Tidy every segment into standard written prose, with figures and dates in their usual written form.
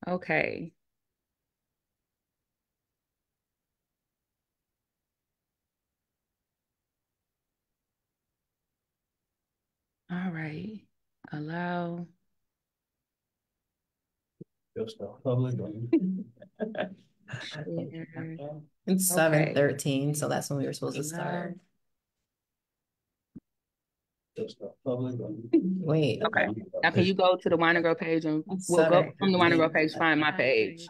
Okay. All right. Allow. Share. It's Okay. 7:13, so that's when we were supposed to start. Wait. Okay. Now, can you go to the Wine and Grow page and we'll go from the Wine and Grow page, find my page.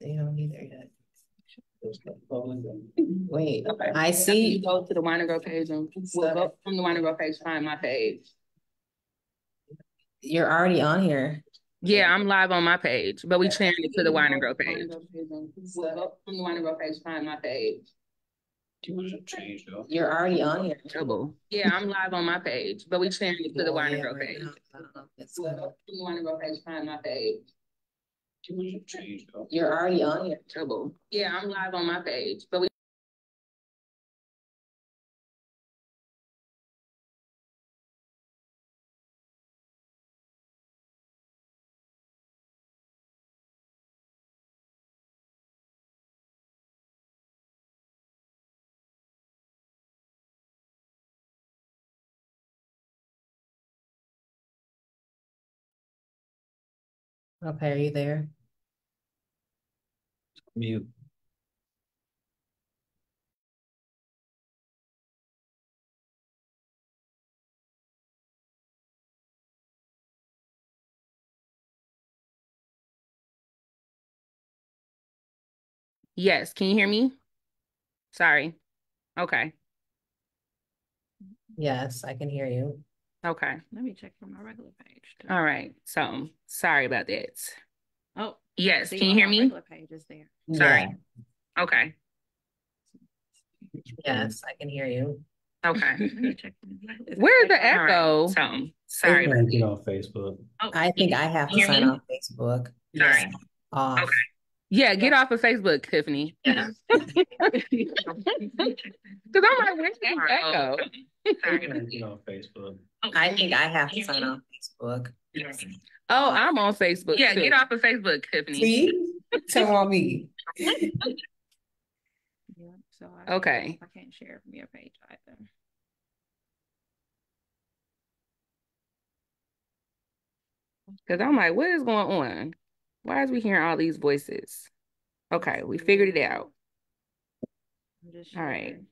They don't need there yet. Wait, okay. I see. You go to the Wine and Grow page and we'll go from the Wine and Grow page, find my page. You're already on here. Yeah, I'm live on my page, but we changed it to the Wine and Grow page. We'll go from the Wine and Grow page, find my page. You're already on here. Trouble. Yeah, I'm live on my page, but we changed it to the Wine and Grow page. We'll go from the Wine and Grow page, find my page. You're already on here. Trouble. Yeah, I'm live on my page, but we. Okay, are you there? Mute. Yes, can you hear me? Sorry. Okay. Yes, I can hear you. Okay. Let me check from my regular page. All right. So sorry about that. Oh, yes. see, Can you hear me? regular page is there. Sorry. Yeah. Okay. Yes, I can hear you. Okay. Let me check. Where's the echo? Right. So sorry. Get on Facebook. Oh, I think I have to sign off Facebook. Sorry. Off. Okay. Yeah, get off of Facebook, Tiffany. Yeah. Because I'm like, where's the echo? Get on Facebook. I think I have to sign off Facebook. Oh, I'm on Facebook. Yeah, too. get off of Facebook, Tiffany. See? Tell on me. Yeah, so Okay. I can't share from your page either. Because I'm like, what is going on? Why is we hearing all these voices? Okay, we figured it out. I'm just All right. sharing.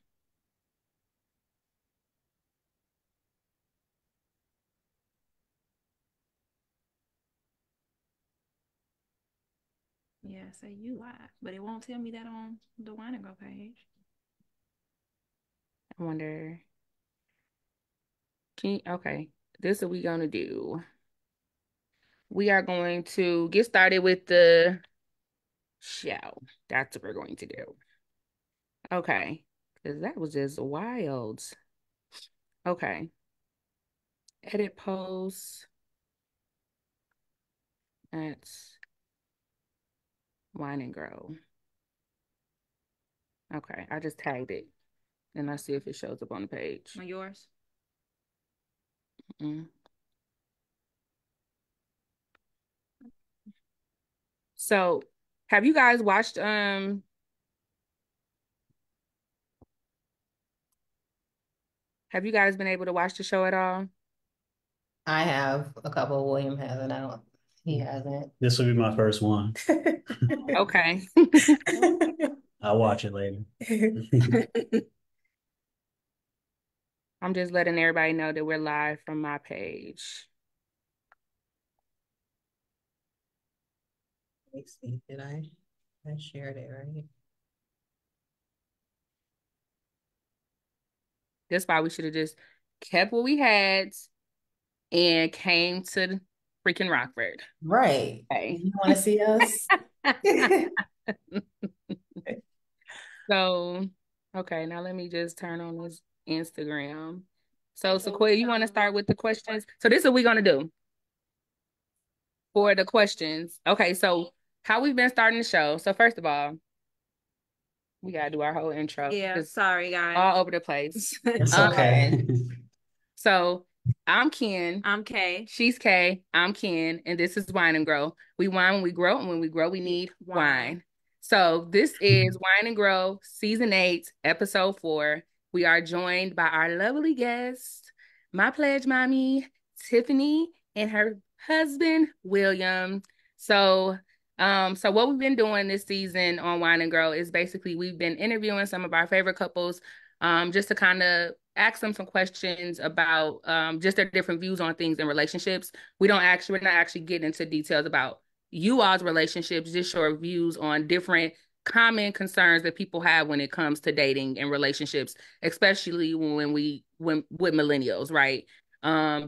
Yeah, say you live, but it won't tell me that on the Wine and Grow page. I wonder. Okay, this is what we're going to do. We are going to get started with the show. That's what we're going to do. Okay, because that was just wild. Okay. Edit post. That's Wine and Grow. Okay, I just tagged it. And let's see if it shows up on the page. On yours? Mm-mm. So, have you guys watched have you guys been able to watch the show at all? I have a couple. William hasn't. He hasn't. This will be my first one. Okay. I'll watch it later. I'm just letting everybody know that we're live from my page. Let me see. Did I shared it, right? That's why we should have just kept what we had and came to freaking Rockford. Right. Okay. You want to see us? So, okay, now let me just turn on this Instagram. So, Sequoia, you want to start with the questions? So this is what we're going to do for the questions. Okay, so how we've been starting the show. So first of all, we got to do our whole intro. Yeah, It's sorry, guys. all over the place. It's okay. So I'm Ken. I'm Kay. She's Kay. I'm Ken. And this is Wine and Grow. We wine when we grow, and when we grow, we need wine. So this is Wine and Grow, Season 8, Episode 4. We are joined by our lovely guest, my pledge mommy, Tiffany, and her husband, William. So what we've been doing this season on Wine and Grow is basically we've been interviewing some of our favorite couples, just to kind of ask them some questions about just their different views on things in relationships. We're not actually getting into details about you all's relationships, just your views on different common concerns that people have when it comes to dating and relationships, especially when with millennials, right?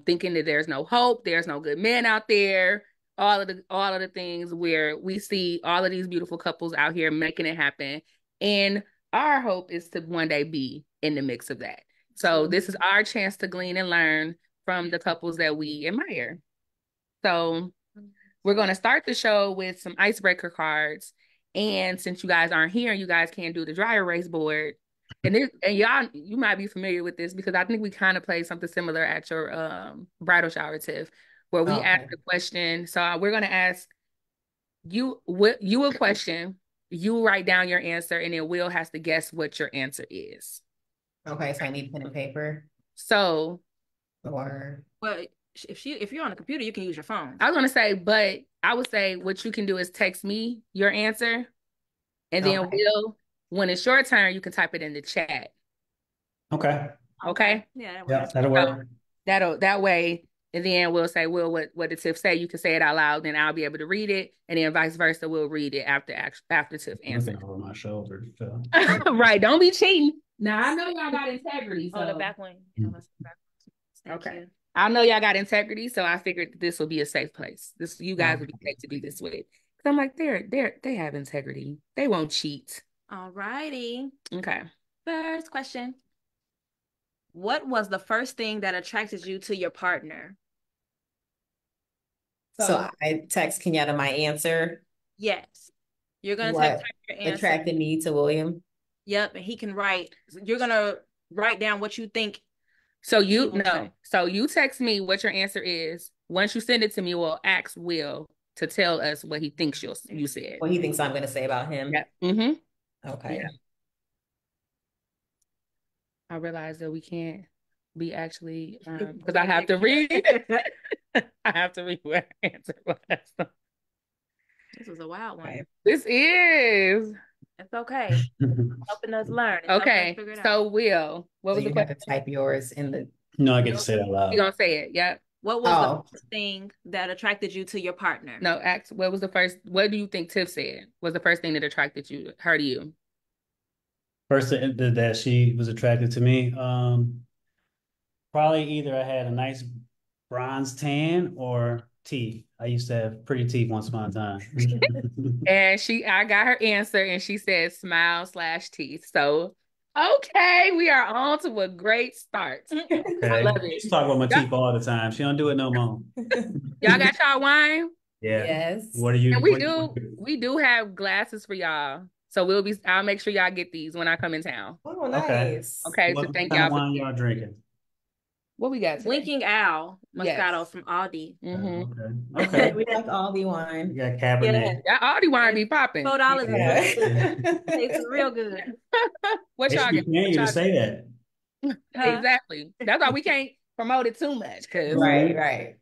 Thinking that there's no hope, there's no good men out there, all of the things where we see all of these beautiful couples out here making it happen. And our hope is to one day be in the mix of that. So this is our chance to glean and learn from the couples that we admire. So we're going to start the show with some icebreaker cards. And since you guys aren't here, you guys can't do the dry erase board. And y'all, you might be familiar with this because I think we kind of played something similar at your bridal shower, Tiff, where we asked a question. So we're going to ask you a question. You write down your answer, and then Will has to guess what your answer is. Okay, so I need pen and paper. So, or Well, if you're on a computer, you can use your phone. I was gonna say, but I would say what you can do is text me your answer, and then Will, when it's your turn, you can type it in the chat. Okay. Okay. Yeah, that'll work. That way, and then we'll say, Will, what did Tiff say? You can say it out loud, then I'll be able to read it, and then vice versa, we'll read it after Tiff answers. Over my shoulder. So. Right, don't be cheating. Now I know y'all got integrity. So. Oh, the back one. Okay. I know y'all got integrity, so I figured this will be a safe place. You guys would be safe to do this with. Because I'm like, they have integrity. They won't cheat. All righty. Okay. First question. What was the first thing that attracted you to your partner? So I text Kenyatta my answer. Yes. You're going to type your answer. Attracted me to William. Yep, and he can write. You're going to write down what you think. So you text me what your answer is. Once you send it to me, we'll ask Will to tell us what he thinks you said. What he thinks I'm going to say about him. Yeah. Mm-hmm. Okay. Yeah. I realize that we can't be actually because I have to read. I have to read what answer was. This was a wild one. Okay. This is. It's okay. Helping us learn. Okay. So Will, what was the question? You have to type yours in the. No, I get to say it out loud. You're gonna say it, yeah. What was the first thing that attracted you to your partner? No, what was the first? What do you think Tiff said was the first thing that attracted her to you? First that she was attracted to me, probably either I had a nice bronze tan or teeth. I used to have pretty teeth once upon a time. And I got her answer, and she said smile/teeth. So, okay, we are on to a great start. Okay. I love it. She talk about my teeth all the time. She don't do it no more. Y'all got y'all wine? Yeah. Yes. What are you? And we do have glasses for y'all. So I'll make sure y'all get these when I come in town. Oh, nice. Okay, so thank y'all. What wine y'all drinking? What we got today? Winking Owl Moscato from Aldi. Mm-hmm. Okay. We like Aldi wine. You got Cabernet. Yeah, Aldi wine be popping. $4. Yeah. It's real good. What y'all get? You to say that. Exactly. That's why we can't promote it too much. Right.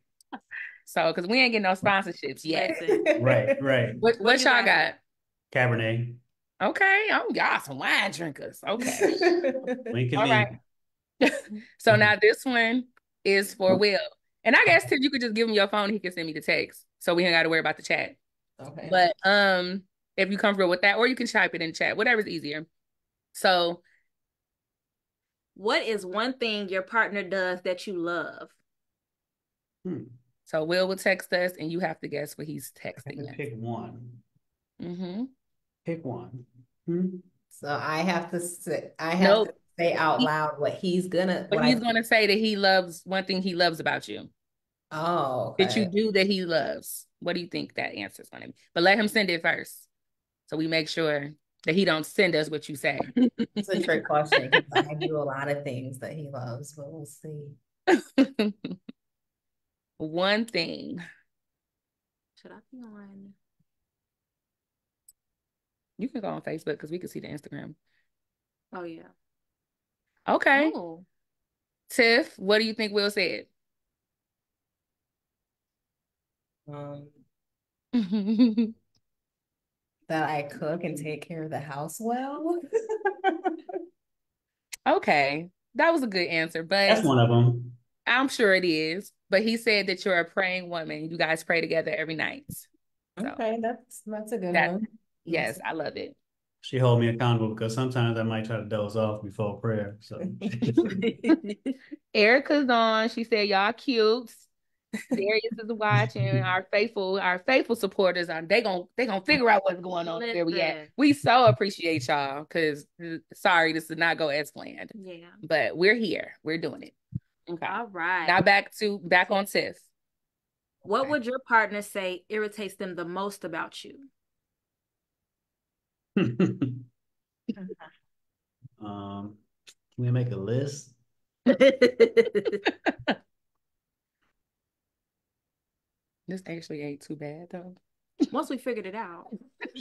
So, because we ain't getting no sponsorships yet. Right. What y'all got? Cabernet. Okay. Y'all some wine drinkers. Okay. All right. So now this one is for Will. And I guess if you could just give him your phone, he can send me the text. So we ain't got to worry about the chat. Okay. But if you comfortable with that, or you can type it in chat, whatever's easier. So what is one thing your partner does that you love? So Will text us, and you have to guess what he's texting us. Pick one. Mm-hmm. Pick one. So I have to say, to say out loud what he's gonna. But he's gonna say that he loves one thing he loves about you. Oh, okay. That you do that he loves. What do you think that answer is gonna be? But let him send it first, so we make sure that he don't send us what you say. It's a trick question because I do a lot of things that he loves, but we'll see. One thing. Should I be on? You can go on Facebook because we can see the Instagram. Oh yeah. Okay. Oh. Tiff, what do you think Will said? Um, that I cook and take care of the house well. Okay. That was a good answer, That's but one of them. I'm sure it is. But he said that you're a praying woman. You guys pray together every night. So Okay, that's a good that, one. yes, I love it. She hold me accountable because sometimes I might try to doze off before prayer. So Erica's on. She said, y'all cute. Darius is watching. Our faithful supporters are they gonna figure out what's going on where we at. Listen. We so appreciate y'all because sorry, this did not go as planned. Yeah. But we're here. We're doing it. Okay. All right. Now back on Tiff. What would your partner say irritates them the most about you? Can we make a list? This actually ain't too bad though. Once we figured it out,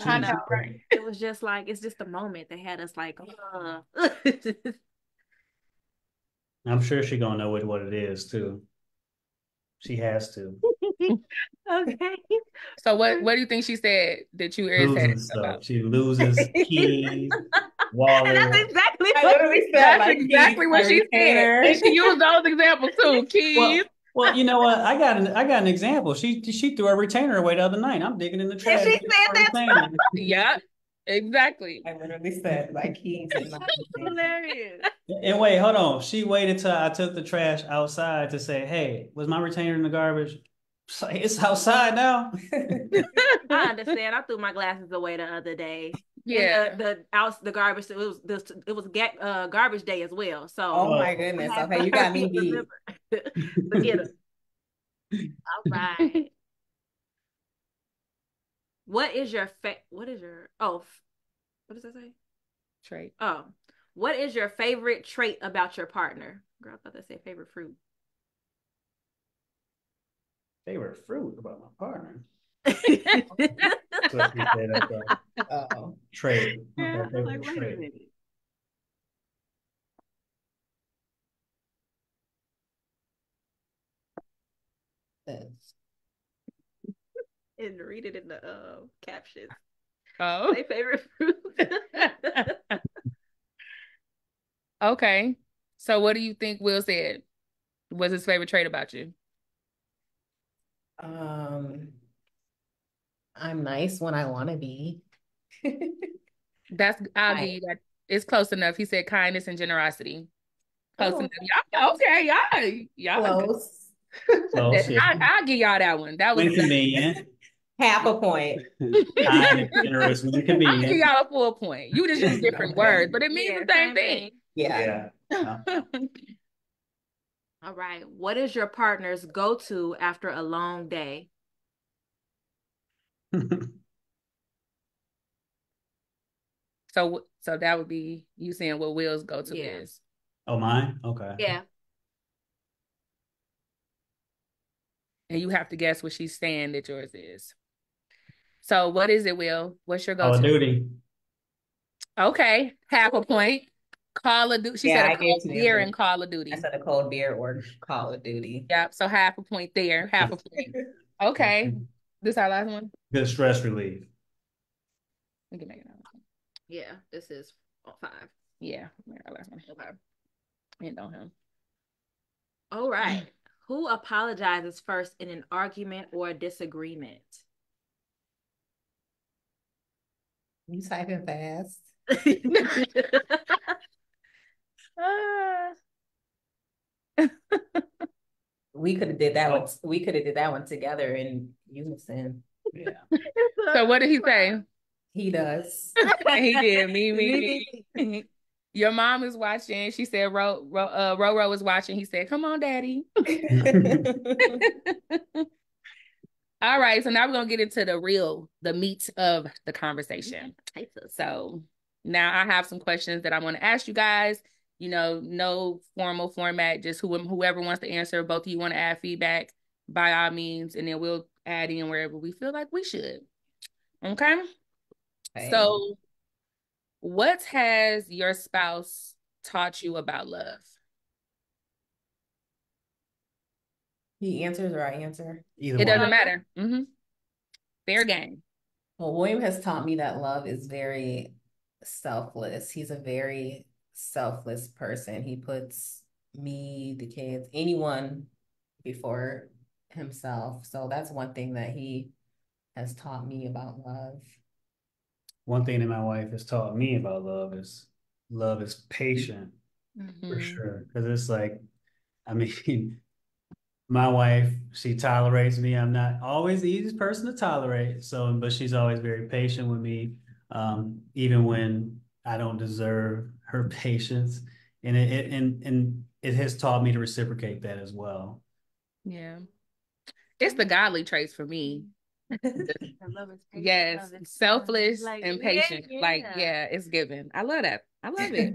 I know, right? it was just like it's just a moment that had us like, I'm sure she gonna know what it is too. She has to. okay. So what do you think she said that you irritated Losing stuff. about? She loses keys, And wallet. that's exactly I what literally said That's like exactly keys, what my she said. retainer. And she used those examples too. Keys. Well, you know what? I got an example. She threw a retainer away the other night. I'm digging in the trash. she looking said for a that retainer. Yeah, exactly. I literally said like keys and my retainer. hilarious. And wait, hold on. She waited till I took the trash outside to say, "Hey, was my retainer in the garbage?" It's outside now. I understand. I threw my glasses away the other day. Yeah. And the garbage it was garbage day as well. So Oh my goodness. Okay, you got me beat. Forget it. All right. What is your what does that say? Trait. Oh, what is your favorite trait about your partner? Girl, I thought that said favorite fruit. Favorite fruit about my partner. Yeah, So she said that, trait. Okay, I was favorite like, wait a trait. minute. That's- And read it in the captions. Oh. My favorite fruit. Okay. So what do you think Will said was his favorite trait about you? I'm nice when I want to be. I'll give you that. It's close enough. He said kindness and generosity. Close Oh, enough. Y'all, okay, y'all. close. Close, yeah. I'll give y'all that one. That was Inconvenient. Half a point. Kind and generous when I'll give convenient. y'all a full point. You just use different Okay. words, but it means Yeah, the same same thing. Yeah. Yeah. All right. What is your partner's go-to after a long day? So that would be you saying what Will's go-to Yeah. is. Oh, mine? Okay. Yeah. And you have to guess what she's saying that yours is. So what is it, Will? What's your Call of go-to? Duty. Okay, half a point. Call of Duty. She Yeah, said I a gave cold you the beer answer. and Call of I Duty. said a cold beer or Call of Duty. Yep. So half a point there, half a point. Okay. This our last one. Good stress relief. We can make another one. Yeah. This is 5. Yeah, our last one. Okay. End on him. All right. Who apologizes first in an argument or a disagreement? You typing fast. We could have did that one. We could have did that one together in unison. Yeah. So what did he say? He does. He did. Me. Your mom is watching. She said Ro is watching. He said, "Come on, Daddy." All right, so now we're gonna get into the meat of the conversation. So now I have some questions that I want to ask you guys, No formal format, just whoever wants to answer. Both of you want to add feedback, by all means, and then we'll add in wherever we feel like we should. Okay? Hey, So, what has your spouse taught you about love? he answers or I answer. Either It one. doesn't matter. Fair game. Well, William has taught me that love is very selfless. He's a very selfless person. He puts me, the kids, anyone before himself. So that's one thing that he has taught me about love. One thing that my wife has taught me about love is patient for Mm-hmm. sure. Because it's like, I mean, my wife, she tolerates me. I'm not always the easiest person to tolerate. So, but she's always very patient with me, even when I don't deserve her patience. And it has taught me to reciprocate that as well. Yeah. It's the godly traits for me. Love is patient, Yes, love is selfless like, and yeah, patient. Like, yeah. yeah, it's given. I love that. I love it.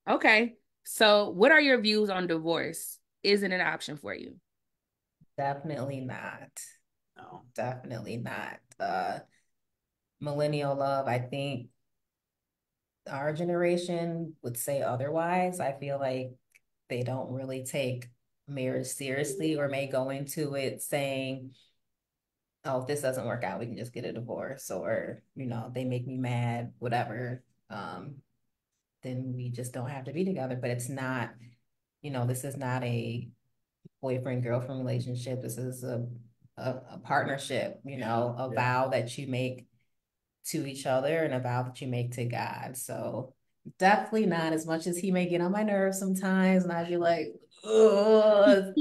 Okay. So, what are your views on divorce? Is it an option for you? Definitely not. No. Definitely not. Millennial love, I think our generation would say otherwise. I feel like they don't really take marriage seriously or may go into it saying, oh, if this doesn't work out, we can just get a divorce, or, they make me mad, whatever. Then we just don't have to be together. But it's not, this is not a boyfriend girlfriend relationship. This is a partnership, a Yeah. vow that you make to each other and a vow that you make to God. So definitely not, as much as he may get on my nerves sometimes, and I'd be like, oh,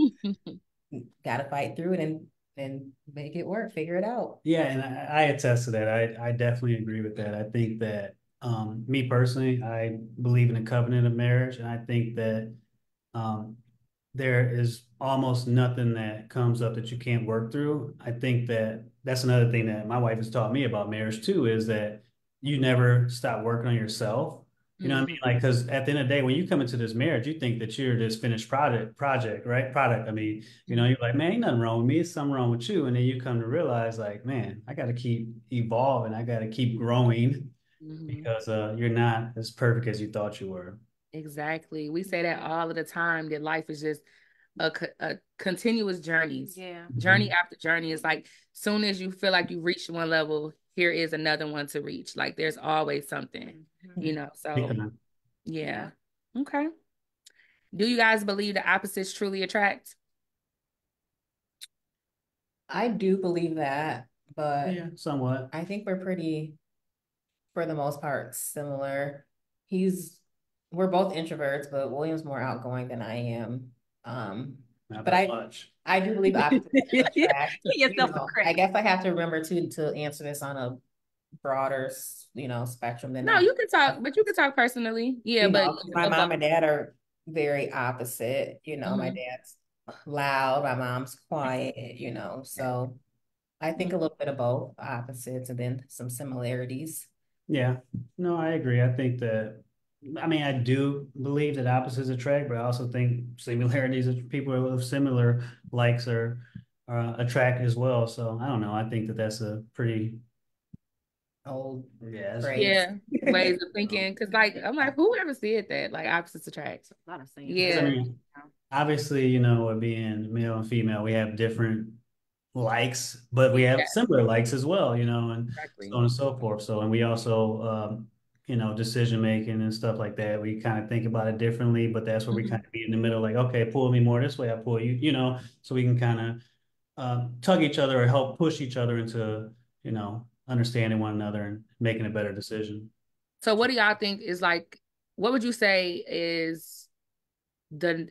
gotta fight through it and make it work, figure it out. Yeah, and I attest to that. I definitely agree with that. I think that me personally, I believe in a covenant of marriage, and I think that um, there is almost nothing that comes up that you can't work through. I think that that's another thing that my wife has taught me about marriage too, is that you never stop working on yourself. You know what I mean? Mhm. Like, because at the end of the day, when you come into this marriage, you think that you're this finished project, right? Product. I mean, you're like, man, ain't nothing wrong with me. It's something wrong with you. And then you come to realize, like, man, I got to keep evolving. I got to keep growing Mhm. because you're not as perfect as you thought you were. Exactly. We say that all of the time, that life is just a continuous journeys. Yeah. Journey Mhm. after journey. Is like, soon as you feel like you reached one level, here is another one to reach. Like, there's always something, so Yeah. yeah. Okay. Do you guys believe the opposites truly attract? I do believe that, but Yeah, somewhat. I think we're pretty, for the most part, similar. He's we're both introverts, but William's more outgoing than I am. Um, Not but that I much. I do believe opposites attract. Give yourself some I credit. guess I have to remember to answer this on a broader, spectrum than No, that. you can talk, but you can talk personally. Yeah, but 'Cause my of both. mom and dad are very opposite. My Mhm. dad's loud, my mom's quiet, so I think a little bit of both opposites and then some similarities. Yeah, no, I agree. I think that, I mean, I do believe that opposites attract, but I also think similarities of people with similar likes are attract as well. So I don't know. I think that that's a pretty, Old yeah, phrase. Yeah, ways of thinking. Cause like, I'm like, who ever said that? Like, opposites attract. A lot of saying. because I Yeah, mean, obviously, with being male and female, we have different likes, but we have yeah, similar likes as well, and so exactly. on and so forth. So, and we also, decision making and stuff like that. We kind of think about it differently, but that's where we kind Mhm. of be in the middle, like, okay, pull me more this way, I pull you, so we can kind of tug each other or help push each other into, understanding one another and making a better decision. So what do y'all think is like, what would you say is the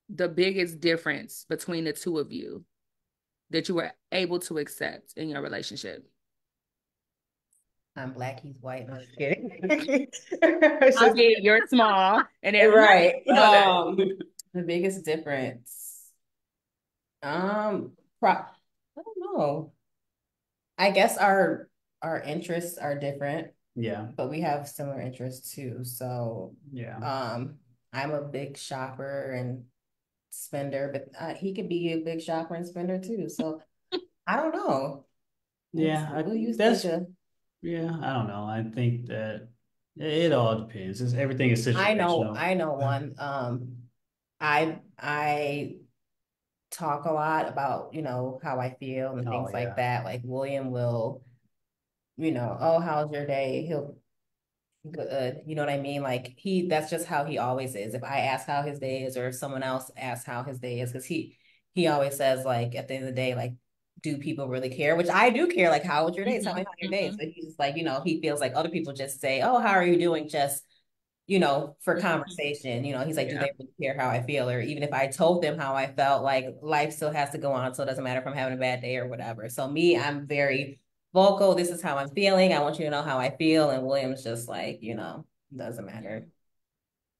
the biggest difference between the two of you that you were able to accept in your relationship? I'm black, he's white. No, I'm just kidding. I'm big, you're small, and everybody Right. know that. The biggest difference. I don't know. I guess our interests are different. Yeah. but we have similar interests too. So, Yeah. I'm a big shopper and spender, but he could be a big shopper and spender too. So I don't know. Yeah. We'll use That's, data. yeah, I don't know. I think that it all depends. Everything is situational. I know one. I talk a lot about, how I feel and Oh, things like yeah. that. Like William will, oh, how's your day? He'll good. You know what I mean? Like that's just how he always is. If I ask how his day is, or if someone else asks how his day is, because he always says like at the end of the day, like, do people really care? Which I do care. Like, how was your day? Tell me how your day is. But he's just like, he feels like other people just say, oh, how are you doing? Just for conversation. He's like, do Yeah. they really care how I feel? Or even if I told them how I felt, like life still has to go on. So it doesn't matter if I'm having a bad day or whatever. So me, I'm very vocal. This is how I'm feeling. I want you to know how I feel. And William's just like, doesn't Yeah. matter.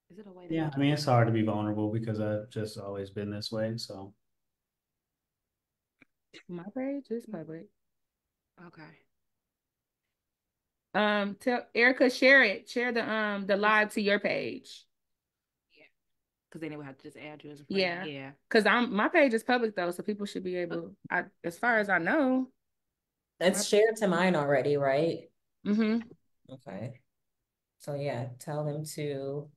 Is it a way to Yeah. make I it? mean, it's hard to be vulnerable because I've just always been this way. So, My page is public. Okay. Tell Erica, share it. Share the live to your page. Yeah. Because then they would have to just add you as a friend. Yeah. Yeah. Because my page is public though, so people should be able, as far as I know, my It's shared to mine already, right? mm-hmm. Okay. So yeah, tell them to.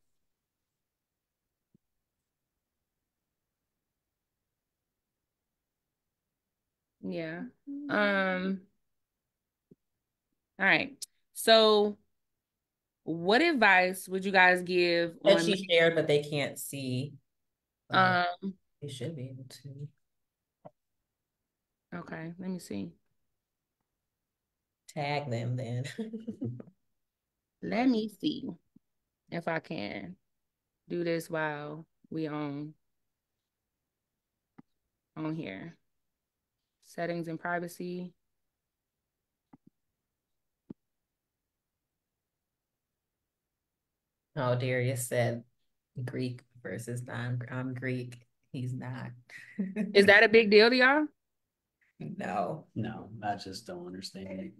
Yeah. All right. So what advice would you guys give That on she shared, but they can't see. Uh, um they should be able to okay, let me see. tag them then. Let me see if I can do this while we on here. Settings and privacy. Oh, Darius said Greek versus I'm Greek. He's not. Is that a big deal to y'all? No. no, I just don't understand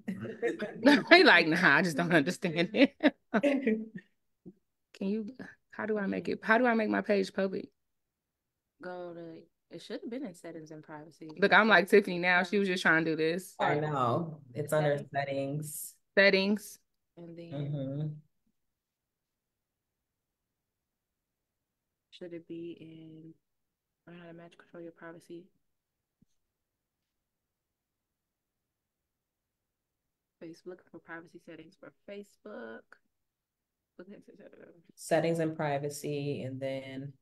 He like, nah, I just don't understand it. Can you, how do I make my page public? Go to, it should have been in settings and privacy. Look, I'm like Tiffany now. She was just trying to do this. I know. It's under settings. Settings. And then Mm-hmm. should it be in learn how to manage control your privacy? Facebook for privacy settings for Facebook. Settings and privacy, and then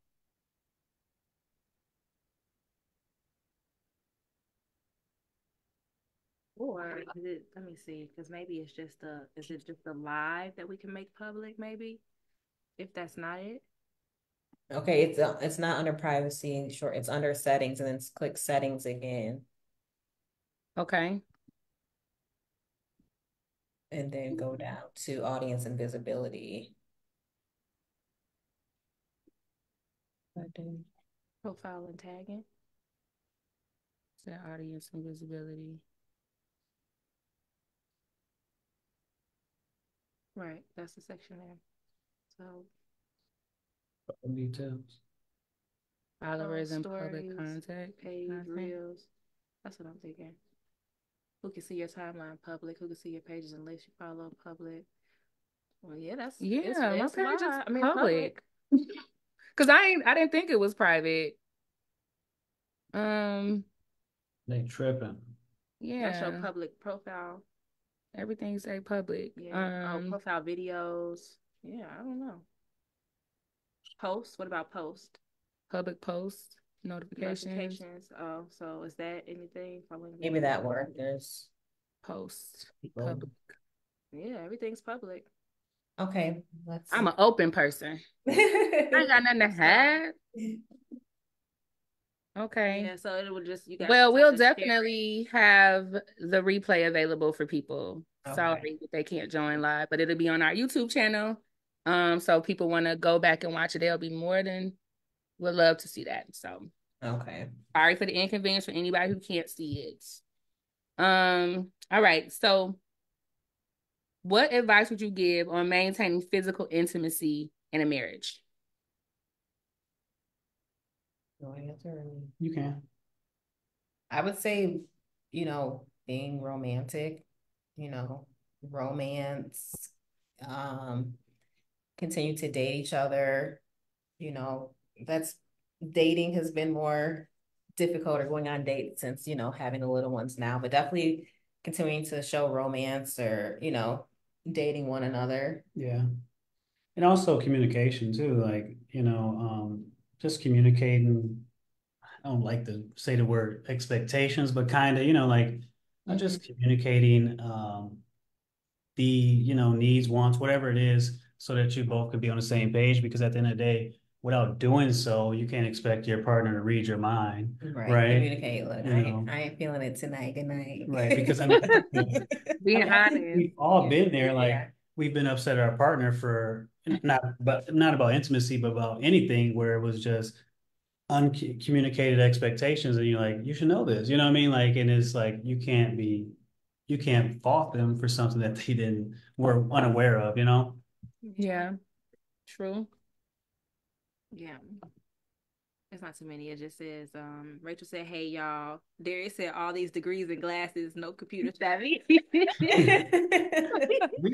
Or is it, let me see, because maybe is it just the live that we can make public, maybe? If that's not it. okay, it's not under privacy. Sure, it's under settings, and then click settings again, Okay. and then go down to audience and visibility. Profile and tagging. Set audience and visibility. Right, that's the section there. So details. Followers and public stories, contact. page, Content. reels. That's what I'm thinking. Who can see your timeline public? Who can see your pages and lists you follow public? Well, yeah, Yeah, my it's page is live. I mean, public. Cause I didn't think it was private. Um, They tripping. That's your yeah, public profile. everything say public. Yeah. Oh, profile videos. Yeah, I don't know. Post. What about post? Public posts, notifications, Notifications. Oh, so is that anything following the Maybe that worked. There's posts, people. public. Yeah, everything's public. Okay, let's. I'm an open person. I ain't got nothing to hide. Okay. Yeah, so it would just you guys Well, just have we'll to share it. definitely have the replay available for people. Okay. Sorry that they can't join live, but it'll be on our YouTube channel. So people want to go back and watch it, they'll be more than would love to see that. So Okay. sorry for the inconvenience for anybody who can't see it. All right. So What advice would you give on maintaining physical intimacy in a marriage? No answer. You can. I would say, being romantic, romance, um, continue to date each other, you know, that's dating has been more difficult or going on dates since, having the little ones now, but definitely continuing to show romance or, dating one another. Yeah. And also communication too, like, just communicating. I don't like to say the word expectations, but kind of, like Mhm. just communicating the, needs, wants, whatever it is, so that you both could be on the same page. Because at the end of the day, without doing so, you can't expect your partner to read your mind, Right. right? Communicate. Look, You know, I ain't feeling it tonight. Good right? Because night. I Being mean, I think honest. we've all Yeah. been there. Like Yeah. we've been upset at our partner for not about intimacy, but about anything where it was just uncommunicated expectations, and you're like, you should know this. You know what I mean? Like, and it's like you can't fault them for something that they didn't were unaware of. You know? Yeah, true. Yeah. It's not too many. It just says, Rachel said, hey y'all. Darius said all these degrees and glasses, no computer savvy. We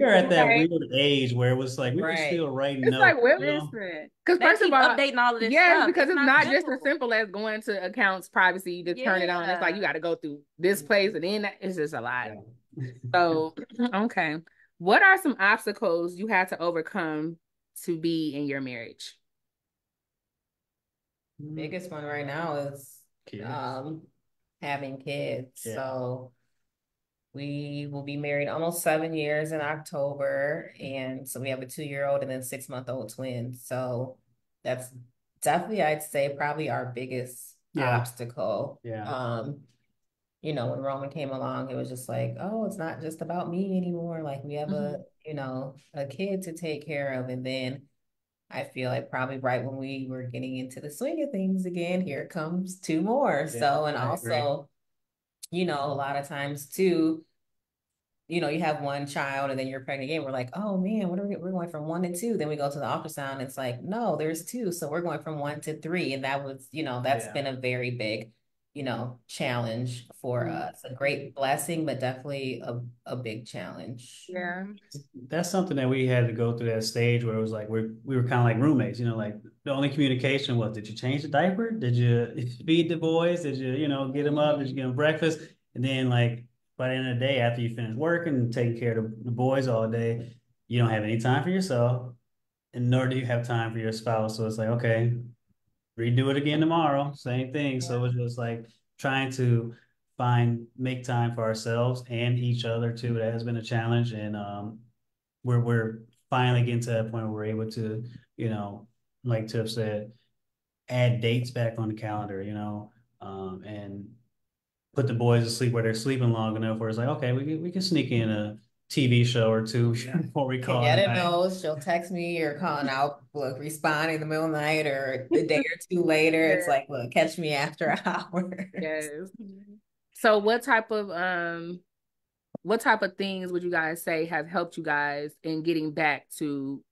are at that Right. weird age where it was like we were Right. still writing It's like, notes. well, You know? Listen, because they first of keep all, updating all of this yes, stuff. because It's it's not not just as simple. simple as going to accounts privacy, you just turn it on. It's like you Yeah. got to go through this place and then it's just a lot. Yeah. So, okay. What are some obstacles you had to overcome to be in your marriage? Biggest one right now is Kids. um having kids. Yeah. So we will be married almost 7 years in October. And so we have a 2-year-old and then 6-month-old twin. So that's definitely, I'd say, probably our biggest Yeah. obstacle. Yeah. When Roman came along, it was just like, oh, it's not just about me anymore. Like we have Mhm. a kid to take care of. And then I feel like probably right when we were getting into the swing of things again, here comes two more. Yeah. So, and I agree. also, a lot of times too, you have one child and then you're pregnant again. We're like, oh man, what are we're going from 1 to 2. Then we go to the ultrasound. It's like, no, there's two. So we're going from 1 to 3. And that was, that's Yeah. been a very big, challenge for Mhm. us. A great blessing, but definitely a big challenge. Yeah. Mhm. That's something that we had to go through that stage where it was like we were kind of like roommates, like the only communication was, did you change the diaper? Did you feed the boys? Did you, get them up? Did you give them breakfast? And then like by the end of the day, after you finish working and taking care of the boys all day, you don't have any time for yourself, and nor do you have time for your spouse. So it's like, okay, redo it again tomorrow, same thing. So it's just like trying to make time for ourselves and each other too. That has been a challenge, and we're finally getting to that point where we're able to, like Tiff said, add dates back on the calendar, and put the boys to sleep where they're sleeping long enough where it's like, okay, we can sneak in a TV show or two before we call it a Kenyatta night. knows she'll text me or calling out, look, respond in the middle of the night or a day or two later. It's Yeah. like, look, catch me after hours. Yes. So what type of things would you guys say have helped you guys in getting back to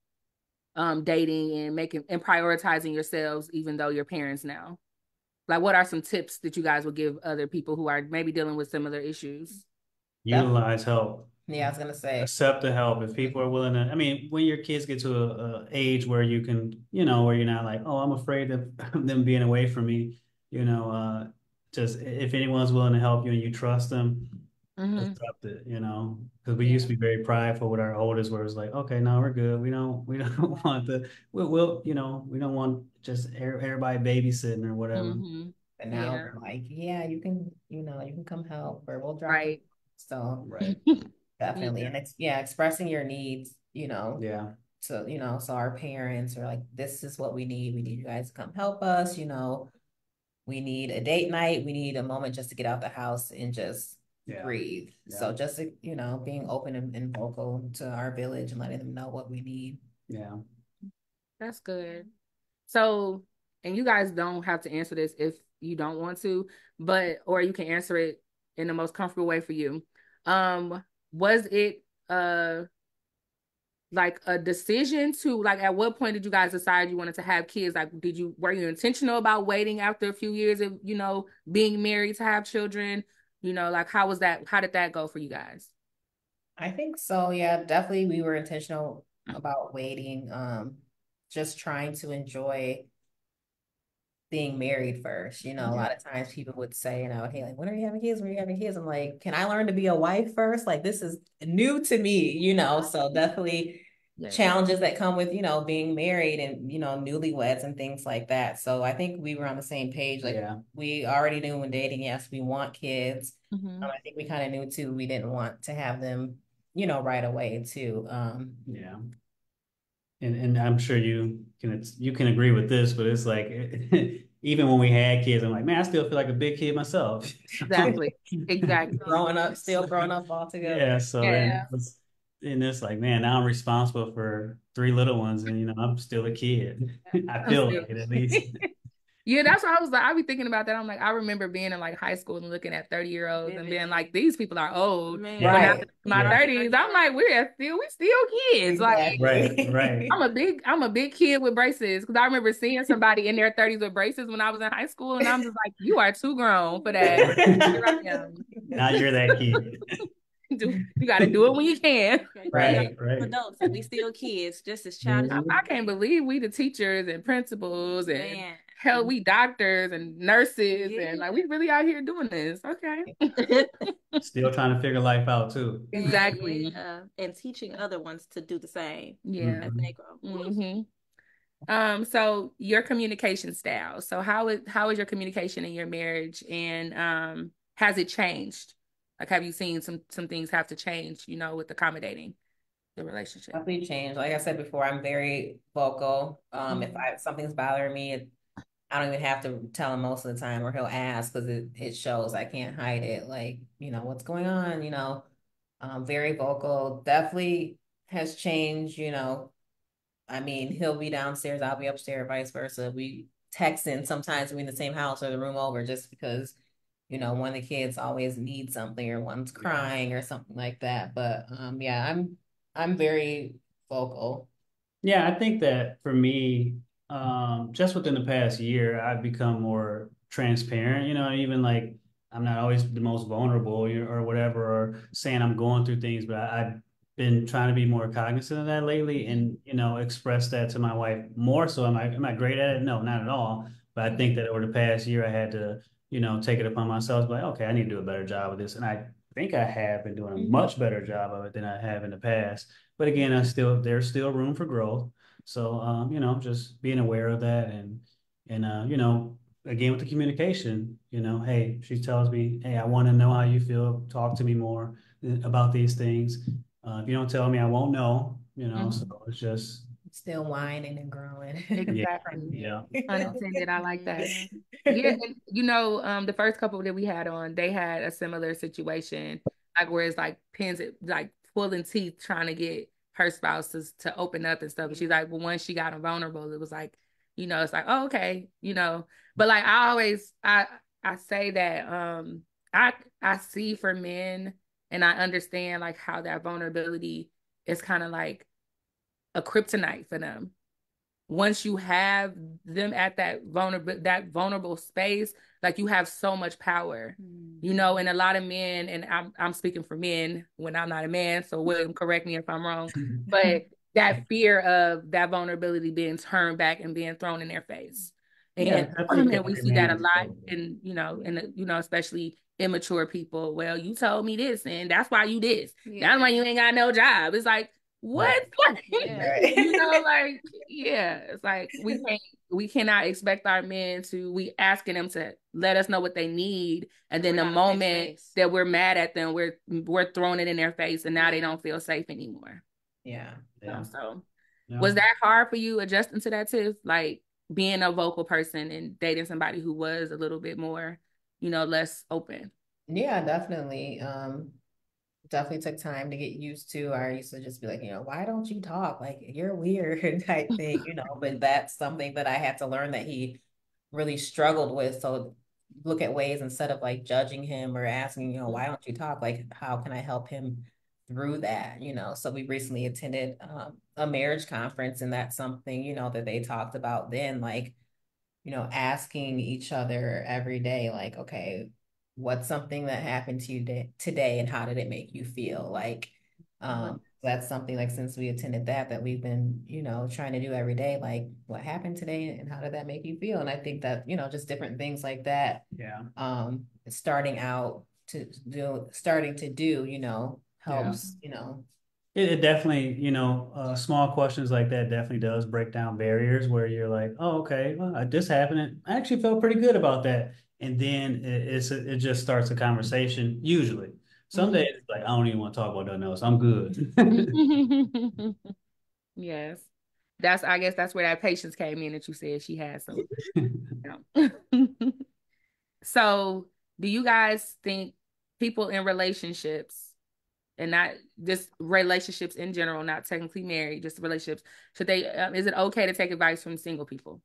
dating and making and prioritizing yourselves even though you're parents now? Like what are some tips that you guys would give other people who are maybe dealing with similar issues? Def- Utilize help. yeah, I was gonna say. Accept the help if people are willing to. I mean, when your kids get to a age where you can, where you're not like, oh, I'm afraid of them being away from me, just if anyone's willing to help you and you trust them, Mm-hmm. accept it, because we used Yeah. to be very prideful with our oldest, where it's like, okay, no, we're good. We don't want we'll we don't want just everybody babysitting or whatever. Mm-hmm. But now Yeah. we're like, yeah, you can come help or we'll drop you. Right. So Right. definitely. Yeah. And expressing your needs, Yeah. so, so our parents are like, this is what we need. We need you guys to come help us, we need a date night. We need a moment just to get out the house and just Yeah. breathe. Yeah. So just, being open and vocal to our village and letting them know what we need. Yeah. That's good. So, and you guys don't have to answer this if you don't want to, but or you can answer it in the most comfortable way for you. Um, was it like a decision to like at what point did you guys decide you wanted to have kids? Like were you intentional about waiting after a few years of, being married to have children? Like how did that go for you guys? I think so. Yeah, definitely. We were intentional about waiting, just trying to enjoy being married first. A lot of times people would say, hey, like, when are you having kids? When are you having kids? I'm like, can I learn to be a wife first? Like, this is new to me, so definitely Yes. challenges that come with, being married and, newlyweds and things like that. So I think we were on the same page. Like, Yeah. we already knew when dating, yes, we want kids. Mm-hmm. I think we kind of knew too, we didn't want to have them, right away too. Yeah. And I'm sure you can agree with this, but it's like even when we had kids, I'm like, man, I still feel like a big kid myself. Exactly. Exactly. Still growing up all together. Yeah, so Yeah. and it's like, man, now I'm responsible for three little ones, and I'm still a kid. I I'm feel still like it at least. Yeah, that's what I was like. I be thinking about that. I'm like, I remember being in like high school and looking at 30-year-olds and being like, these people are old. Man. But now Yeah, Right. in my yeah, 30s, I'm like, we still kids. Like right. Exactly. I'm a big kid with braces because I remember seeing somebody in their 30s with braces when I was in high school, and I'm just like, you are too grown for that. Here I am. Now you're that kid. You got to do it when you can. We are Right. Right. adults and we still kids, just as childish. I can't believe we the teachers and principals and Man. hell, we doctors and nurses and like we really out here doing this. Okay. Still trying to figure life out too. Exactly. Yeah. And teaching other ones to do the same Yeah. as Mhm. they grow. hmm So your communication style. So how is your communication in your marriage and has it changed? Like have you seen some things have to change, with accommodating the relationship? Definitely change. Like I said before, I'm very vocal. If Mhm. something's bothering me, I don't even have to tell him most of the time, or he'll ask because it shows. I can't hide it. Like, what's going on? Very vocal. Definitely has changed. I mean, he'll be downstairs, I'll be upstairs, vice versa. We texting sometimes we in the same house or the room over just because, one of the kids always needs something or one's crying or something like that. But yeah, I'm very vocal. Yeah, I think that for me, just within the past year, I've become more transparent, even like I'm not always the most vulnerable or whatever, or saying I'm going through things, but I've been trying to be more cognizant of that lately and, express that to my wife more so. Am I great at it? No, not at all. But I think that over the past year, I had to, take it upon myself, like, okay, I need to do a better job of this. And I think I have been doing a much better job of it than I have in the past. But again, there's still room for growth. So just being aware of that and again with the communication, hey, she tells me, hey, I want to know how you feel. Talk to me more about these things. If you don't tell me, I won't know, so Mhm. it's just Still whining and growing. yeah, Exactly. yeah. Unintended. I like that. Mhm. Yeah, and the first couple that we had on, they had a similar situation, like where it's like pins, like pulling teeth, trying to get her spouse to open up and stuff. And she's like, well, once she got vulnerable, it was like, it's like, oh, okay. But like I say that I I see for men and I understand like how that vulnerability is kind of like a kryptonite for them once you have them at that vulnerable space, like you have so much power, and a lot of men, and I'm speaking for men when I'm not a man, so William, correct me if I'm wrong, but that fear of that vulnerability being turned back and being thrown in their face. Yeah, And, definitely for and we every see that man a is lot so. in, especially immature people. Well, you told me this, and that's why you this. Yeah. That's why you ain't got no job. It's like, what? Yeah. Right. Like, yeah, it's like we cannot expect our men we asking them to let us know what they need, and then We're the not a safe moment space. that we're mad at them, we're throwing it in their face, and now they don't feel safe anymore. Yeah. Yeah, So yeah. was that hard for you adjusting to that too? Like being a vocal person and dating somebody who was a little bit more, less open. Yeah, definitely. Definitely took time to get used to. I used to just be like, why don't you talk? Like you're weird type thing, but that's something that I had to learn that he really struggled with. So look at ways instead of like judging him or asking, why don't you talk? Like, how can I help him through that, So we recently attended a marriage conference, and that's something, that they talked about then, like, asking each other every day, like, okay, what's something that happened to you today and how did it make you feel? Like, that's something like since we attended that we've been, trying to do every day, like what happened today and how did that make you feel? And I think that, just different things like that. Yeah. Starting to do, Yeah. helps, It definitely, small questions like that definitely does break down barriers where you're like, oh, okay, well, this happened. And I actually felt pretty good about that. And then it just starts a conversation, usually. Some days, it's like, I don't even want to talk about nothing else. I'm good. Yes. I guess that's where that patience came in that you said she had some. You know. So, do you guys think people in relationships and not just relationships in general, not technically married, just relationships, should they, is it okay to take advice from single people?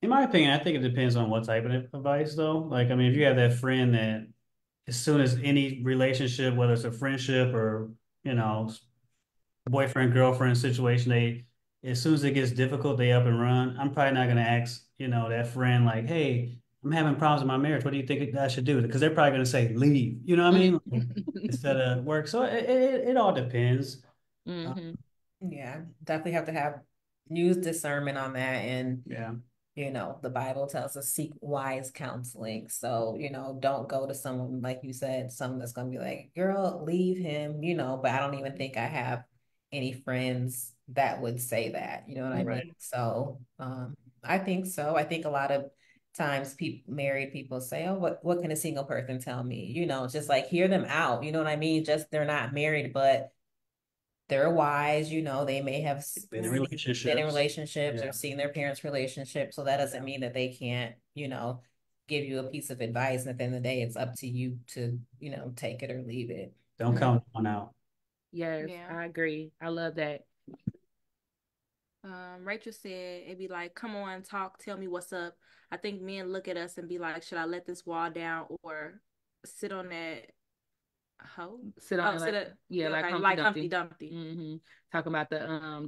In my opinion, I think it depends on what type of advice, though. Like, I mean, if you have that friend that as soon as any relationship, whether it's a friendship or, you know, boyfriend, girlfriend situation, as soon as it gets difficult, they up and run. I'm probably not going to ask, that friend, like, hey, I'm having problems in my marriage. What do you think I should do? Because they're probably going to say, leave. You know what I mean? Like, instead of work. So it all depends. Mm-hmm. Yeah, definitely have to use discernment on that. And Yeah. the Bible tells us seek wise counseling. So, don't go to someone, like you said, someone that's going to be like, girl, leave him, but I don't even think I have any friends that would say that, you know what I Right. mean? So, I think so. I think a lot of times married people say, oh, what can a single person tell me? Just like hear them out, you know what I mean? Just they're not married, but they're wise, they may have Been in been in relationships. relationships Yeah. or seen their parents' relationship. So that doesn't mean that they can't, give you a piece of advice. And at the end of the day, it's up to you to, take it or leave it. Don't count one out. Yes, Yeah. I agree. I love that. Rachel said it'd be like, come on, talk, tell me what's up. I think men look at us and be like, should I let this wall down or sit on that hoe? Sit on Oh, it sit like, up. yeah, like Okay, Humpty like Humpty Dumpty. Dumpty. Mm-hmm. Talking about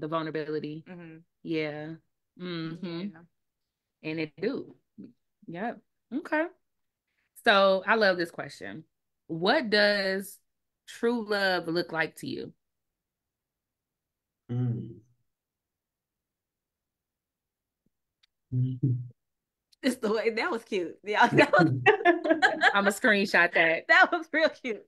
the vulnerability. Mm-hmm. Yeah. Mm-hmm. Yeah. And it do. Yep. Okay. So I love this question. What does true love look like to you? Mm. It's the way that was cute. Yeah, that was I'm a screenshot that. that was real cute.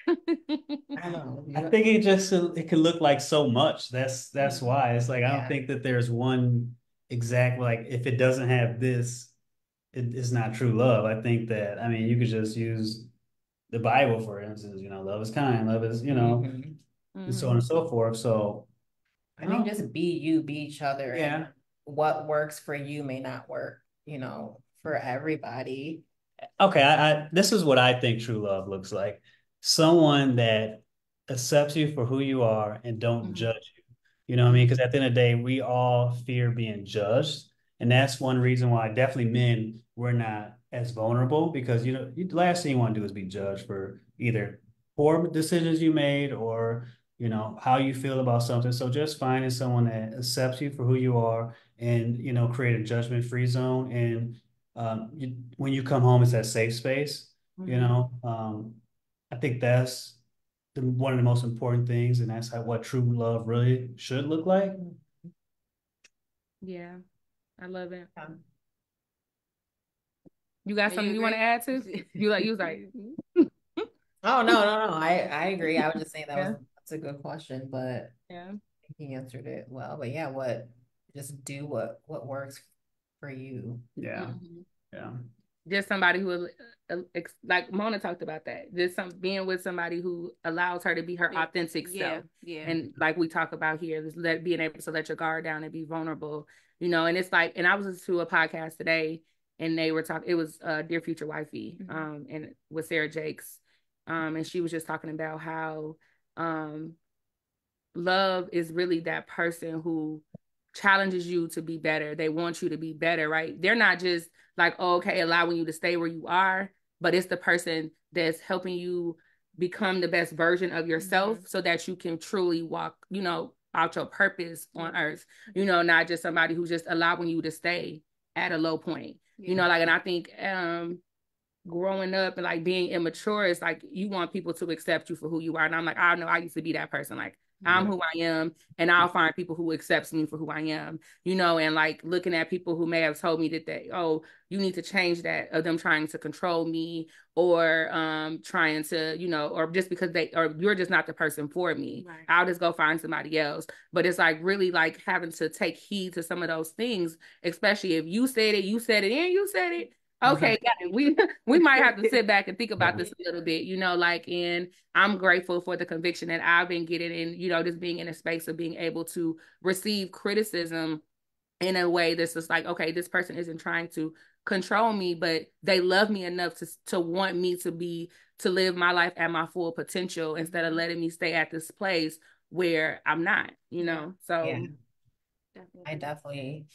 I know. I think it can look like so much. That's why it's like I don't Yeah. think that there's one exact like if it doesn't have this, it's not true love. I think that I mean you could just use the Bible for instance. Love is kind, love is Mhm. and so on and Mm-hmm. so forth. So I I think don't. just be you, be each other, and Yeah. what works for you may not work, for everybody. Okay, this is what I think true love looks like. Someone that accepts you for who you are and don't Mm-hmm. judge you. You know what I mean? Because at the end of the day, we all fear being judged. And that's one reason why definitely men, we're not as vulnerable because the last thing you want to do is be judged for either poor decisions you made or, how you feel about something. So just finding someone that accepts you for who you are and, create a judgment-free zone and when you come home, it's that safe space, you Mm-hmm. know. I think that's one of the most important things, and that's what true love really should look like. Yeah, I love it. Um, You got Do you something you want to agree? add to? You was like, Oh, no, no, no. I agree. I was just saying yeah, that's a good question, but yeah. he answered it well. But yeah, just do what works for you. Yeah, Mm-hmm. yeah, Just somebody who, like Mona talked about that. Just being with somebody who allows her to be her authentic Yeah, self, yeah. and like we talk about here, just being able to let your guard down and be vulnerable. And it's like, and I was listening to a podcast today, and they were talking. It was Dear Future Wifey, and with Sarah Jakes, and she was just talking about how, love is really that person who challenges you to be better. They want you to be better, right? They're not just like, oh, okay, allowing you to stay where you are, but it's the person that's helping you become the best version of yourself so that you can truly walk, out your purpose on earth, not just somebody who's just allowing you to stay at a low point, like, and I think, growing up and like being immature, it's like you want people to accept you for who you are. And I'm like, I know I used to be that person. Like, I'm who I am, and I'll find people who accepts me for who I am, and like looking at people who may have told me that oh, you need to change that, of them trying to control me or trying to, or just because or you're just not the person for me. Right. I'll just go find somebody else. But it's like really like having to take heed to some of those things, especially if you said it, and you said it. Okay, we might have to sit back and think about this a little bit, like, and I'm grateful for the conviction that I've been getting and, just being in a space of being able to receive criticism in a way that's just like, okay, this person isn't trying to control me, but they love me enough to want me to live my life at my full potential instead of letting me stay at this place where I'm not, so. Yeah, I definitely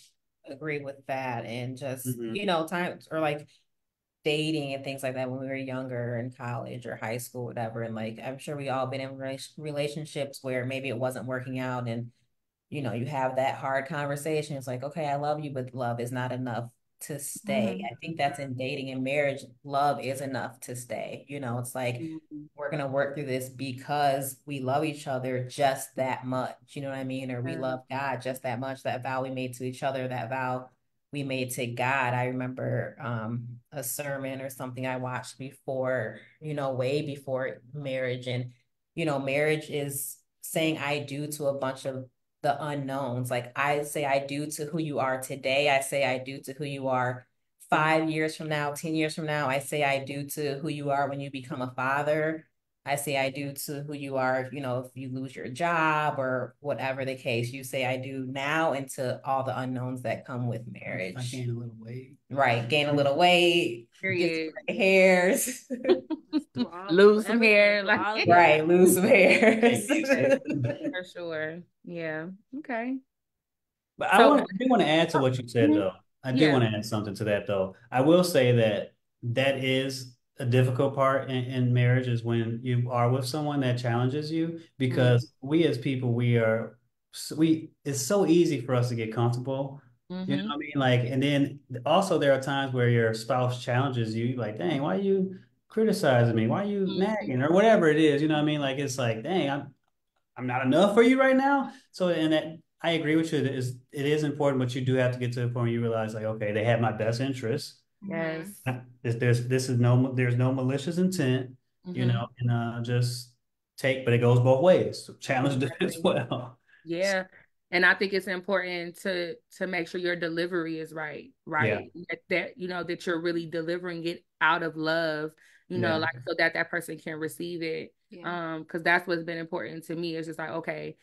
agree with that. And just, times or like dating and things like that when we were younger in college or high school, whatever. And like, I'm sure we all been in relationships where maybe it wasn't working out and, you have that hard conversation. It's like, okay, I love you, but love is not enough to stay. I think that's in dating and marriage. Love is enough to stay. It's like, we're going to work through this because we love each other just that much. You know what I mean? Or we love God just that much. That vow we made to each other, that vow we made to God. I remember a sermon or something I watched before, way before marriage. And, marriage is saying I do to a bunch of the unknowns. Like I say I do to who you are today. I say I do to who you are 5 years from now, 10 years from now. I say I do to who you are when you become a father. I say I do to who you are, if you lose your job or whatever the case. You say I do now into all the unknowns that come with marriage. I gain a little weight. Right. Gain a little weight. Get some hairs. Lose some hair. Like, right. Lose some hairs. For sure. Yeah. Okay. But I do want to add to what you said, though. I do want to add something to that, though. I will say that is a difficult part in marriage is when you are with someone that challenges you, because we as people, it's so easy for us to get comfortable. You know what I mean? Like, and then also there are times where your spouse challenges you, like, dang, why are you criticizing me? Why are you nagging or whatever it is? You know what I mean? Like, it's like, dang, I'm not enough for you right now. So, and that I agree with you. It is important, but you do have to get to the point where you realize, like, okay, they have my best interests. Yes. There's no malicious intent, and just but it goes both ways. So challenge it as well. Yeah. And I think it's important to make sure your delivery is right. Yeah. That you're really delivering it out of love, like so that person can receive it. Because that's what's been important to me. It's just like, okay,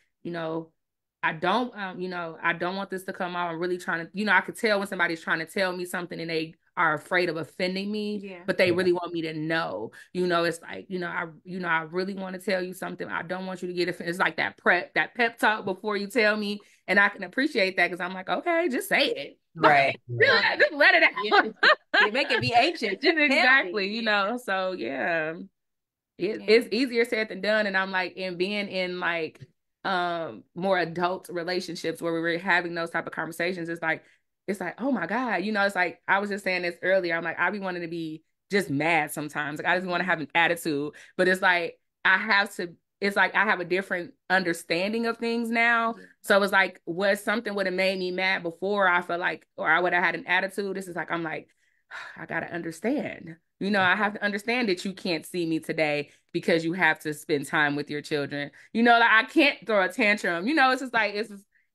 I don't, I don't want this to come out. I'm really trying to, I could tell when somebody's trying to tell me something and they are afraid of offending me, but they really want me to know, it's like, I really want to tell you something. I don't want you to get offended. It's like that pep talk before you tell me. And I can appreciate that because I'm like, okay, just say it. Right. Just let it out. You make it be anxious. Exactly, so yeah. It's easier said than done. And I'm like, in being in like more adult relationships where we were having those type of conversations, it's like, oh my God, it's like I was just saying this earlier. I'm like, I be wanting to be just mad sometimes. Like I just want to have an attitude. But it's like it's like I have a different understanding of things now. So it's like something would have made me mad before, I felt like, or I would have had an attitude. This is like, I'm like, I gotta understand. I have to understand that you can't see me today because you have to spend time with your children. Like I can't throw a tantrum. It's just like,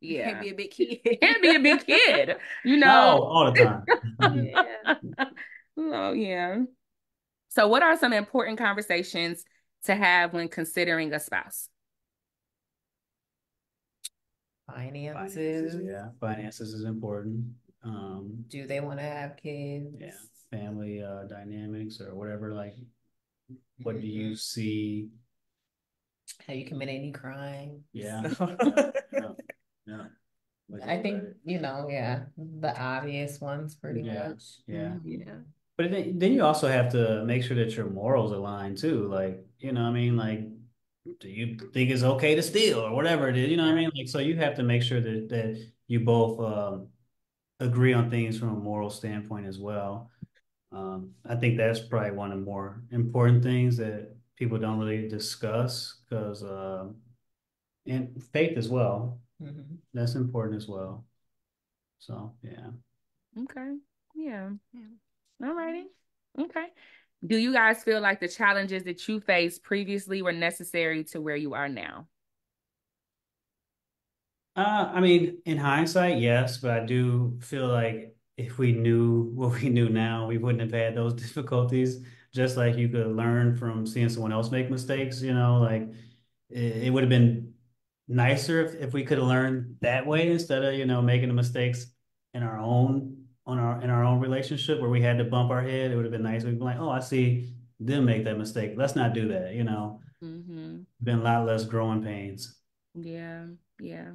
You can't be a big kid. Can't be a big kid. No, all the time. Oh, yeah. So what are some important conversations to have when considering a spouse? Finances. Yeah, finances is important. Do they want to have kids? Yeah, family dynamics or whatever. Like, what do you see? Have you committed any crime? Yeah. Yeah. I think, the obvious ones pretty much. Yeah. Yeah. But then you also have to make sure that your morals align too. Like, you know what I mean? Like, do you think it's okay to steal or whatever it is? You know what I mean? Like, so you have to make sure that you both agree on things from a moral standpoint as well. I think that's probably one of the more important things that people don't really discuss because and faith as well. Mhm. That's important as well. So yeah. Okay. Yeah. Yeah. All righty. Okay. Do you guys feel like the challenges that you faced previously were necessary to where you are now? I mean, in hindsight, yes, but I do feel like if we knew what we knew now, we wouldn't have had those difficulties. Just like you could learn from seeing someone else make mistakes, you know, like it would have been nicer if we could have learned that way instead of, you know, making the mistakes in our own in our own relationship where we had to bump our head. It would have been nice. We'd be like, oh, I see them make that mistake. Let's not do that, you know. Mm-hmm. Been a lot less growing pains. Yeah. Yeah.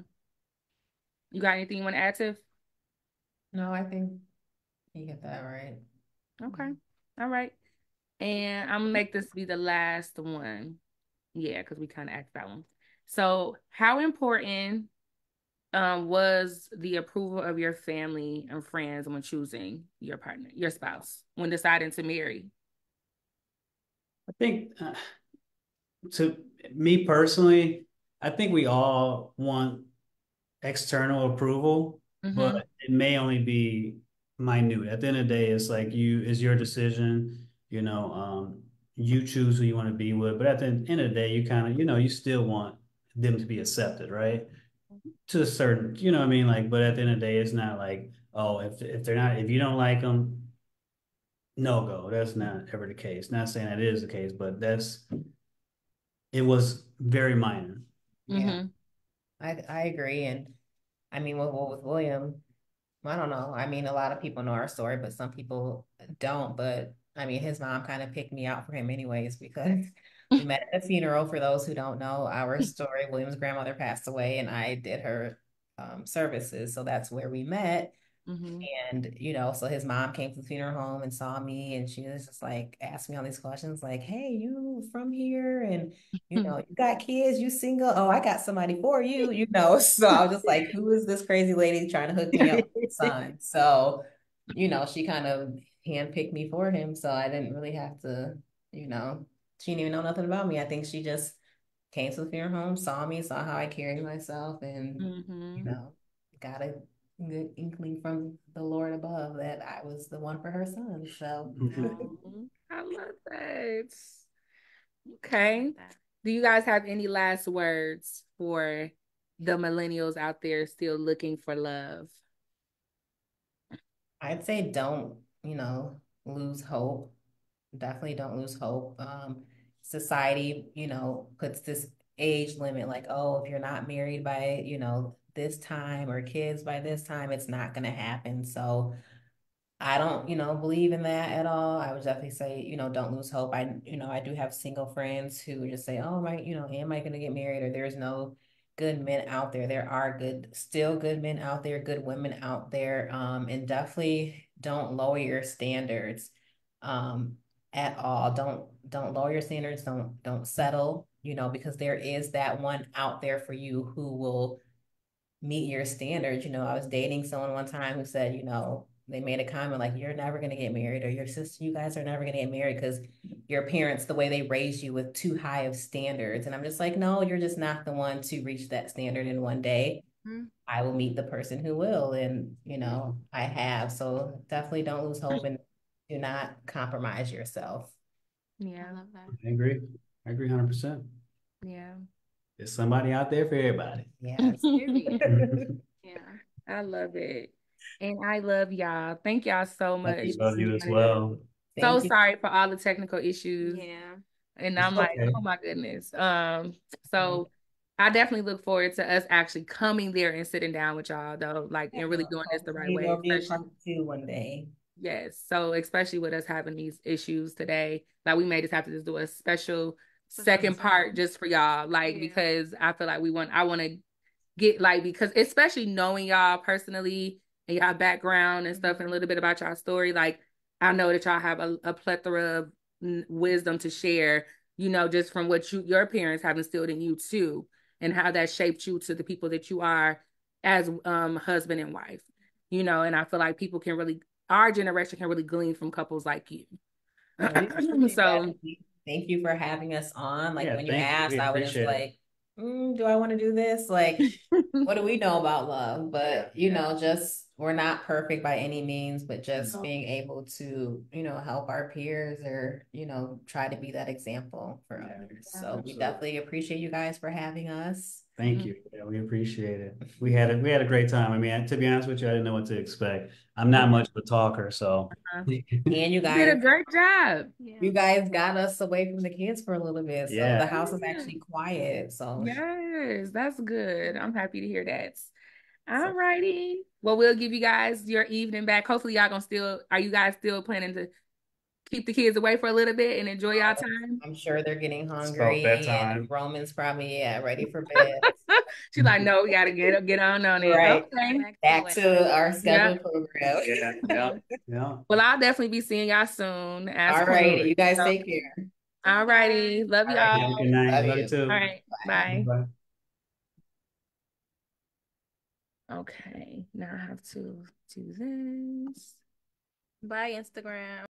You got anything you want to add to? No, I think you get that right. Okay. All right. And I'm gonna make this be the last one. Yeah, because we kind of asked that one. So, how important was the approval of your family and friends when choosing your partner, your spouse, when deciding to marry? I think to me personally, I think we all want external approval, but Mm-hmm. it may only be minute. At the end of the day, it's like it's your decision, you know, you choose who you want to be with. But at the end of the day, you kind of, you know, you still want them to be accepted, right? To a certain, you know what I mean? Like, but at the end of the day, it's not like, oh, if they're not, if you don't like them, no go. That's not ever the case. Not saying that it is the case, but it was very minor. Yeah, Mm-hmm. I agree. And I mean, with William, I don't know. I mean, a lot of people know our story, but some people don't. But I mean, his mom kind of picked me out for him anyways because we met at a funeral. For those who don't know our story, William's grandmother passed away, and I did her services. So that's where we met. Mm-hmm. And, so his mom came to the funeral home and saw me, and she was just like, asked me all these questions like, hey, you from here? And, you got kids, you single? Oh, I got somebody for you, So I was just like, who is this crazy lady trying to hook me up with my son? So, she kind of handpicked me for him. So I didn't really have to, you know, she didn't even know nothing about me. I think she just came to the funeral home, saw me, saw how I carried myself, and, you Mm-hmm. know, got a good inkling from the Lord above that I was the one for her son. So Oh, I love that. Okay. Do you guys have any last words for the millennials out there still looking for love? I'd say don't, lose hope. Definitely don't lose hope. Society, puts this age limit like, oh, if you're not married by, this time or kids by this time, it's not going to happen. So I don't, believe in that at all. I would definitely say, don't lose hope. I do have single friends who just say, oh, my, am I going to get married? Or there's no good men out there. There are still good men out there, good women out there. And definitely don't lower your standards, um, at all. Don't lower your standards. Don't settle, because there is that one out there for you who will meet your standards. I was dating someone one time who said, they made a comment like, you're never going to get married, or your sister, you guys are never going to get married because your parents, the way they raised you with too high of standards. And I'm just like, no, you're just not the one to reach that standard in one day. Mm-hmm. I will meet the person who will. And, I have. So definitely don't lose hope and do not compromise yourself. I Yeah, love that. I agree. I agree 100%. yeah. There's somebody out there for everybody. Yes. Period. Yeah. I love it. And I love y'all. Thank y'all so I much for love you as joining us. well. So Thank you. sorry for all the technical issues. Yeah. And It's I'm like, okay. oh my goodness. So I definitely look forward to us actually coming there and sitting down with y'all though, like and really doing this the right Hopefully way, there'll be a especially part two one day. yes. So especially with us having these issues today, like we may just have to just do a special second Special. part just for y'all, like Yeah. because I feel like I want to get like because especially knowing y'all personally and y'all background and stuff and a little bit about y'all story, like I know that y'all have a plethora of wisdom to share, just from what your parents have instilled in you too, and how that shaped you to the people that you are as husband and wife. And I feel like people can really, our generation can really glean from couples like you. And we appreciate that. So Thank you for having us on. Like Yeah, when you thank you. asked, We I was just appreciate it. like, do I want to do this? Like, what do we know about love? But just we're not perfect by any means, but just being able to, help our peers or, try to be that example for others. So we Absolutely. definitely appreciate you guys for having us. Thank you. Yeah, we appreciate it. We had a great time. I mean, to be honest with you, I didn't know what to expect. I'm not much of a talker, so And you did a great job. you guys got us away from the kids for a little bit. So the yeah. house is actually quiet. So, Yes, that's good. I'm happy to hear that. All so righty. Well, we'll give you guys your evening back. Hopefully, y'all gonna are you guys still planning to keep the kids away for a little bit and enjoy y'all time? I'm sure they're getting It's about hungry and bedtime. Roman's probably ready for bed. She's like, no, we gotta get on it. Right. Okay. Back to our Yeah. scheduled program. Yeah, yeah, yeah. Well, I'll definitely be seeing y'all soon as All right. planned. You guys So, take care. all righty. Love All right. y'all. Have a good night. Love Love you you. All too. right. Bye. Bye. Bye. Okay. Now I have to do this. Bye, Instagram.